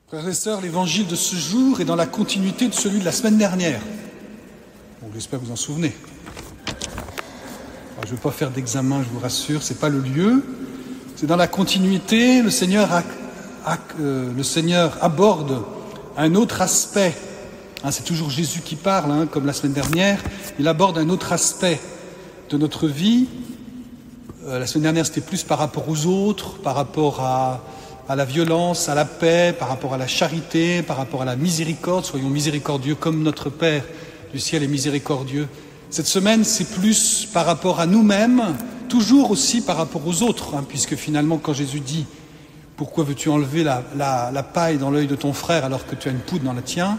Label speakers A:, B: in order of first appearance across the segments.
A: Frères et sœurs, l'évangile de ce jour est dans la continuité de celui de la semaine dernière. Bon, j'espère que vous en souvenez. Alors, je ne vais pas faire d'examen, je vous rassure, ce n'est pas le lieu. C'est dans la continuité, le Seigneur aborde un autre aspect. C'est toujours Jésus qui parle, comme la semaine dernière. Il aborde un autre aspect de notre vie. La semaine dernière, c'était plus par rapport aux autres, par rapport à la violence, à la paix, par rapport à la charité, par rapport à la miséricorde. Soyons miséricordieux comme notre Père du ciel est miséricordieux. Cette semaine, c'est plus par rapport à nous-mêmes, toujours aussi par rapport aux autres, puisque finalement, quand Jésus dit « Pourquoi veux-tu enlever la paille dans l'œil de ton frère alors que tu as une poudre dans la tienne ?»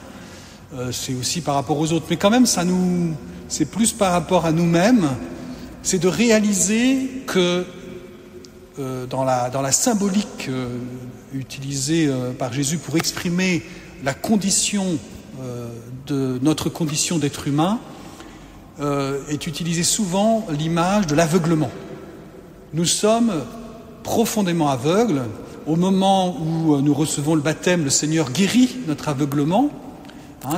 A: c'est aussi par rapport aux autres. Mais quand même, c'est plus par rapport à nous-mêmes. C'est de réaliser que dans la symbolique utilisée par Jésus pour exprimer la condition de notre condition d'être humain, est utilisée souvent l'image de l'aveuglement. Nous sommes profondément aveugles. Au moment où nous recevons le baptême, le Seigneur guérit notre aveuglement.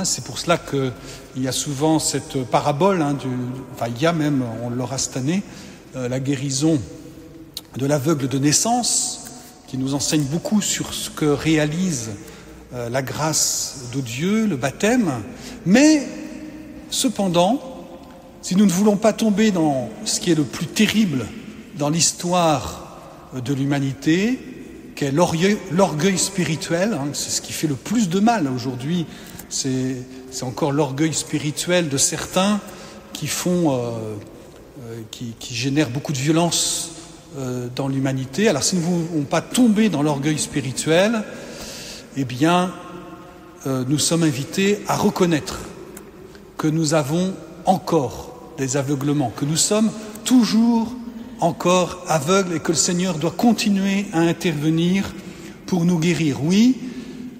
A: C'est pour cela qu'il y a souvent cette parabole, il y a même, on l'aura cette année, la guérison de l'aveugle de naissance, qui nous enseigne beaucoup sur ce que réalise la grâce de Dieu, le baptême. Mais, cependant, si nous ne voulons pas tomber dans ce qui est le plus terrible dans l'histoire de l'humanité, qu'est l'orgueil spirituel, c'est ce qui fait le plus de mal aujourd'hui, c'est encore l'orgueil spirituel de certains qui génèrent beaucoup de violence dans l'humanité. Alors si nous ne voulons pas tomber dans l'orgueil spirituel, eh bien, nous sommes invités à reconnaître que nous avons encore des aveuglements, que nous sommes toujours encore aveugles et que le Seigneur doit continuer à intervenir pour nous guérir. Oui,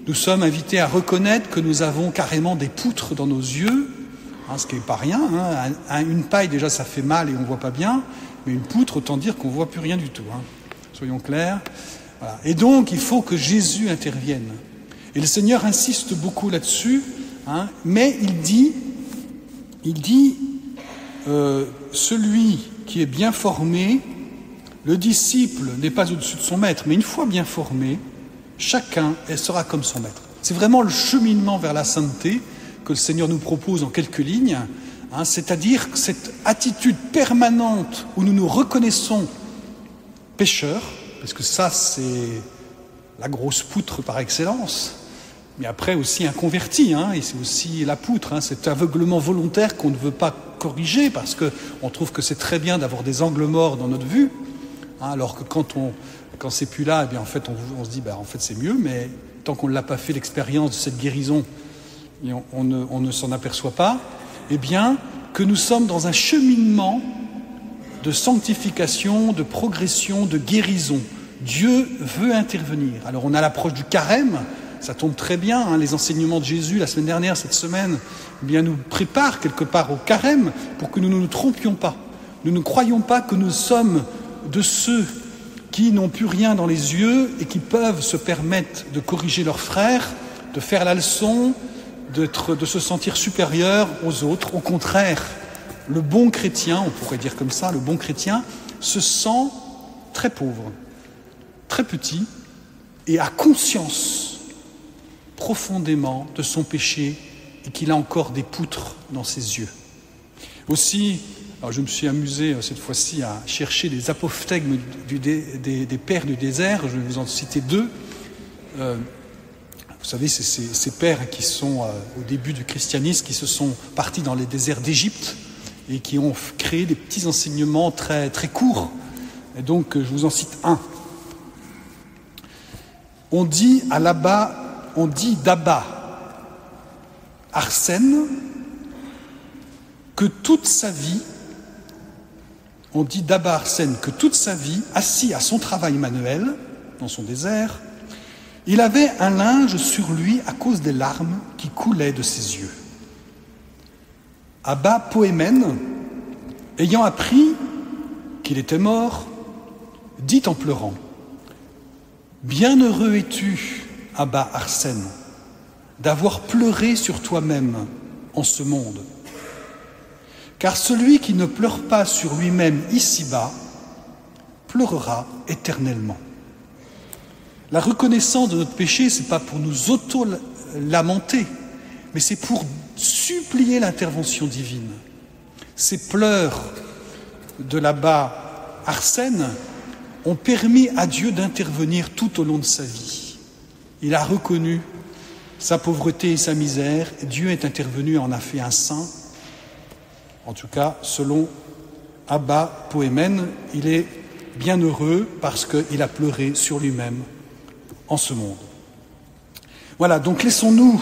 A: nous sommes invités à reconnaître que nous avons carrément des poutres dans nos yeux, ce qui n'est pas rien. Une paille, déjà, ça fait mal et on ne voit pas bien, mais une poutre, autant dire qu'on ne voit plus rien du tout. Soyons clairs. Voilà. Et donc, il faut que Jésus intervienne. Et le Seigneur insiste beaucoup là-dessus, mais il dit, celui qui est bien formé, le disciple n'est pas au-dessus de son maître, mais une fois bien formé, chacun sera comme son maître. C'est vraiment le cheminement vers la sainteté que le Seigneur nous propose en quelques lignes, c'est-à-dire cette attitude permanente où nous nous reconnaissons pécheurs, parce que ça c'est la grosse poutre par excellence, mais après aussi un converti, et c'est aussi la poutre, cet aveuglement volontaire qu'on ne veut pas corriger parce qu'on trouve que c'est très bien d'avoir des angles morts dans notre vue, alors que quand c'est plus là, eh bien en fait on se dit en fait c'est mieux, mais tant qu'on ne l'a pas fait l'expérience de cette guérison, on ne s'en aperçoit pas. Eh bien que nous sommes dans un cheminement de sanctification, de progression, de guérison. Dieu veut intervenir. Alors on a l'approche du carême, ça tombe très bien. Les enseignements de Jésus la semaine dernière, cette semaine, nous préparent quelque part au carême pour que nous ne nous trompions pas. Nous ne croyons pas que nous sommes de ceux qui n'ont plus rien dans les yeux et qui peuvent se permettre de corriger leurs frères, de faire la leçon, de se sentir supérieur aux autres. Au contraire, le bon chrétien, on pourrait dire comme ça, le bon chrétien se sent très pauvre, très petit et a conscience profondément de son péché et qu'il a encore des poutres dans ses yeux. Aussi, alors je me suis amusé cette fois-ci à chercher des apophthegmes des pères du désert. Je vais vous en citer deux. Vous savez, c'est ces pères qui sont au début du christianisme, qui se sont partis dans les déserts d'Égypte et qui ont créé des petits enseignements très, très courts. Et donc, je vous en cite un. On dit d'Abba Arsène que toute sa vie, assis à son travail manuel, dans son désert, il avait un linge sur lui à cause des larmes qui coulaient de ses yeux. Abba Poémène, ayant appris qu'il était mort, dit en pleurant « Bienheureux es-tu, Abba Arsène, d'avoir pleuré sur toi-même en ce monde. Car celui qui ne pleure pas sur lui-même ici-bas, pleurera éternellement. La reconnaissance de notre péché, ce n'est pas pour nous auto-lamenter, mais c'est pour supplier l'intervention divine. Ces pleurs de l'Abba Arsène ont permis à Dieu d'intervenir tout au long de sa vie. Il a reconnu sa pauvreté et sa misère, et Dieu est intervenu et en a fait un saint. En tout cas, selon Abba Poémène, il est bien heureux parce qu'il a pleuré sur lui-même en ce monde. Voilà, donc laissons-nous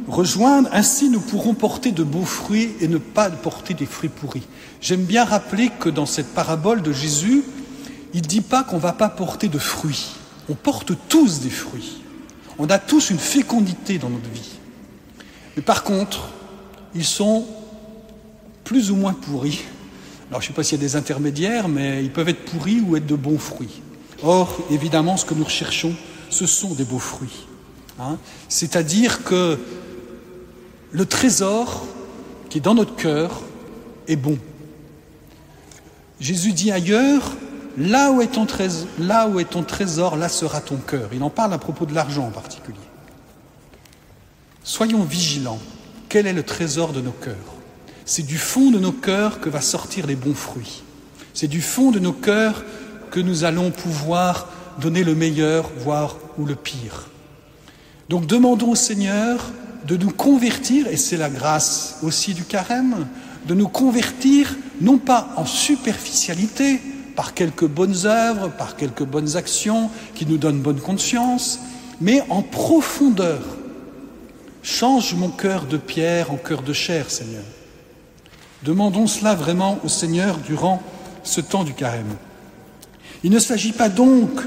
A: rejoindre, ainsi nous pourrons porter de beaux fruits et ne pas porter des fruits pourris. J'aime bien rappeler que dans cette parabole de Jésus, il ne dit pas qu'on ne va pas porter de fruits. On porte tous des fruits. On a tous une fécondité dans notre vie. Mais par contre, ils sont plus ou moins pourris. Alors je ne sais pas s'il y a des intermédiaires, mais ils peuvent être pourris ou être de bons fruits. Or, évidemment, ce que nous recherchons, ce sont des beaux fruits. C'est-à-dire que le trésor qui est dans notre cœur est bon. Jésus dit ailleurs, là où est ton trésor, là sera ton cœur. Il en parle à propos de l'argent en particulier. Soyons vigilants. Quel est le trésor de nos cœurs? C'est du fond de nos cœurs que va sortir les bons fruits. C'est du fond de nos cœurs que nous allons pouvoir donner le meilleur, voire ou le pire. Donc demandons au Seigneur de nous convertir, et c'est la grâce aussi du carême, de nous convertir non pas en superficialité, par quelques bonnes œuvres, par quelques bonnes actions qui nous donnent bonne conscience, mais en profondeur. Change mon cœur de pierre en cœur de chair, Seigneur. Demandons cela vraiment au Seigneur durant ce temps du carême. Il ne s'agit pas donc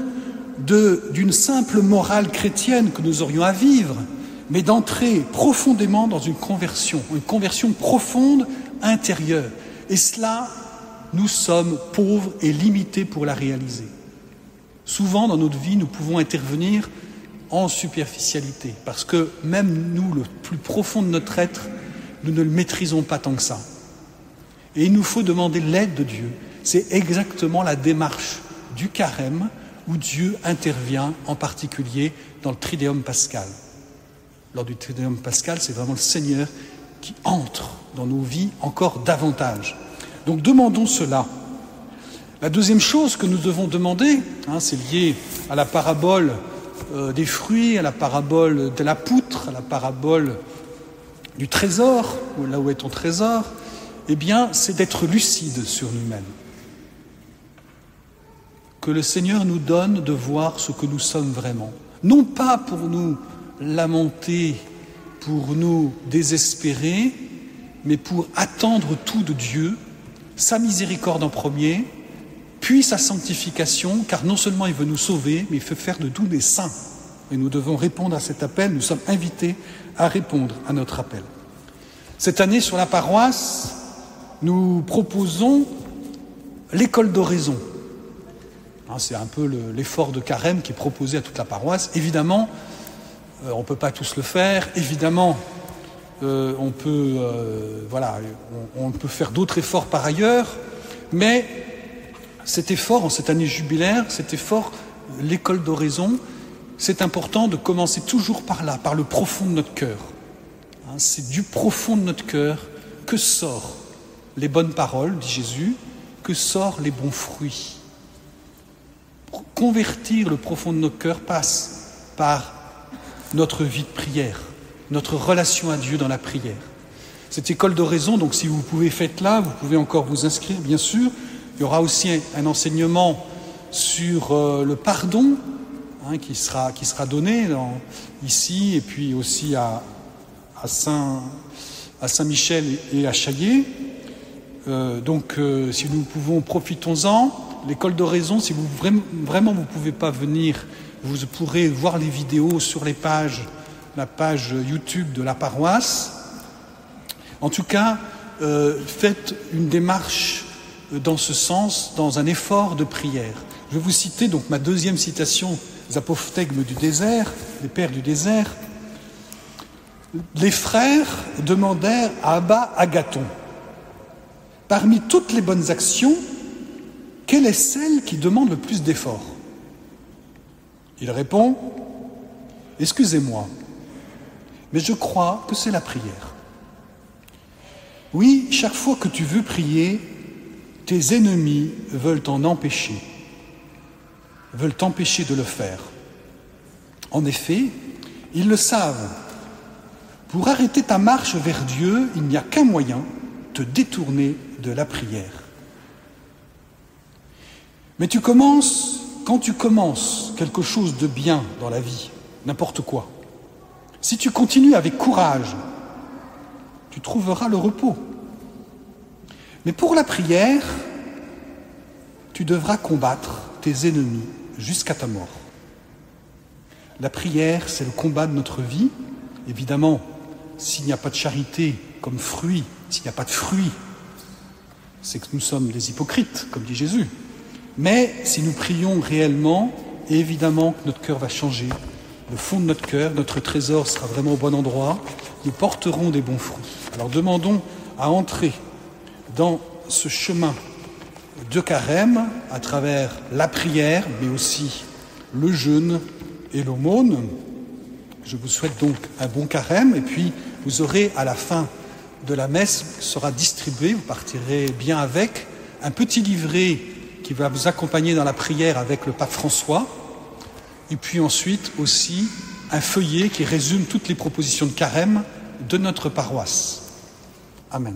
A: d'une simple morale chrétienne que nous aurions à vivre, mais d'entrer profondément dans une conversion profonde intérieure. Et cela, nous sommes pauvres et limités pour la réaliser. Souvent dans notre vie, nous pouvons intervenir en superficialité, parce que même nous, le plus profond de notre être, nous ne le maîtrisons pas tant que ça. Et il nous faut demander l'aide de Dieu. C'est exactement la démarche du carême où Dieu intervient, en particulier dans le Triduum pascal. Lors du Triduum pascal, c'est vraiment le Seigneur qui entre dans nos vies encore davantage. Donc demandons cela. La deuxième chose que nous devons demander, c'est lié à la parabole des fruits, à la parabole de la poutre, à la parabole du trésor, là où est ton trésor, eh bien, c'est d'être lucide sur nous-mêmes. Que le Seigneur nous donne de voir ce que nous sommes vraiment. Non pas pour nous lamenter, pour nous désespérer, mais pour attendre tout de Dieu, sa miséricorde en premier, puis sa sanctification, car non seulement il veut nous sauver, mais il veut faire de nous des saints. Et nous devons répondre à cet appel, nous sommes invités à répondre à notre appel. Cette année, sur la paroisse, nous proposons l'école d'oraison. C'est un peu l'effort de carême qui est proposé à toute la paroisse. Évidemment, on ne peut pas tous le faire. Évidemment, on peut faire d'autres efforts par ailleurs. Mais cet effort, en cette année jubilaire, cet effort, l'école d'oraison, c'est important de commencer toujours par là, par le profond de notre cœur. C'est du profond de notre cœur que sortent les bonnes paroles, dit Jésus, que sortent les bons fruits. Pour convertir le profond de nos cœurs passe par notre vie de prière, notre relation à Dieu dans la prière. Cette école d'oraison, donc si vous pouvez faites-la, vous pouvez encore vous inscrire, bien sûr. Il y aura aussi un enseignement sur le pardon qui sera donné ici et puis aussi à Saint-Michel et à Chaillé. Si nous pouvons, profitons-en. L'école d'oraison, si vraiment vous ne pouvez pas venir, vous pourrez voir les vidéos sur la page YouTube de la paroisse. En tout cas, faites une démarche dans ce sens, dans un effort de prière. Je vais vous citer donc ma deuxième citation apophthegmes du désert, les pères du désert, les frères demandèrent à Abba Agathon, parmi toutes les bonnes actions, quelle est celle qui demande le plus d'efforts? Il répond, excusez-moi, mais je crois que c'est la prière. Oui, chaque fois que tu veux prier, tes ennemis veulent t'empêcher de le faire. En effet, ils le savent. Pour arrêter ta marche vers Dieu, il n'y a qu'un moyen, te détourner de la prière. Mais quand tu commences quelque chose de bien dans la vie, n'importe quoi, si tu continues avec courage, tu trouveras le repos. Mais pour la prière, tu devras combattre tes ennemis jusqu'à ta mort. La prière, c'est le combat de notre vie. Évidemment, s'il n'y a pas de charité comme fruit, s'il n'y a pas de fruit, c'est que nous sommes des hypocrites, comme dit Jésus. Mais si nous prions réellement, évidemment que notre cœur va changer. Le fond de notre cœur, notre trésor sera vraiment au bon endroit. Nous porterons des bons fruits. Alors demandons à entrer dans ce chemin de carême à travers la prière, mais aussi le jeûne et l'aumône. Je vous souhaite donc un bon carême et puis vous aurez à la fin de la messe sera distribué, vous partirez bien avec un petit livret qui va vous accompagner dans la prière avec le pape François et puis ensuite aussi un feuillet qui résume toutes les propositions de carême de notre paroisse. Amen.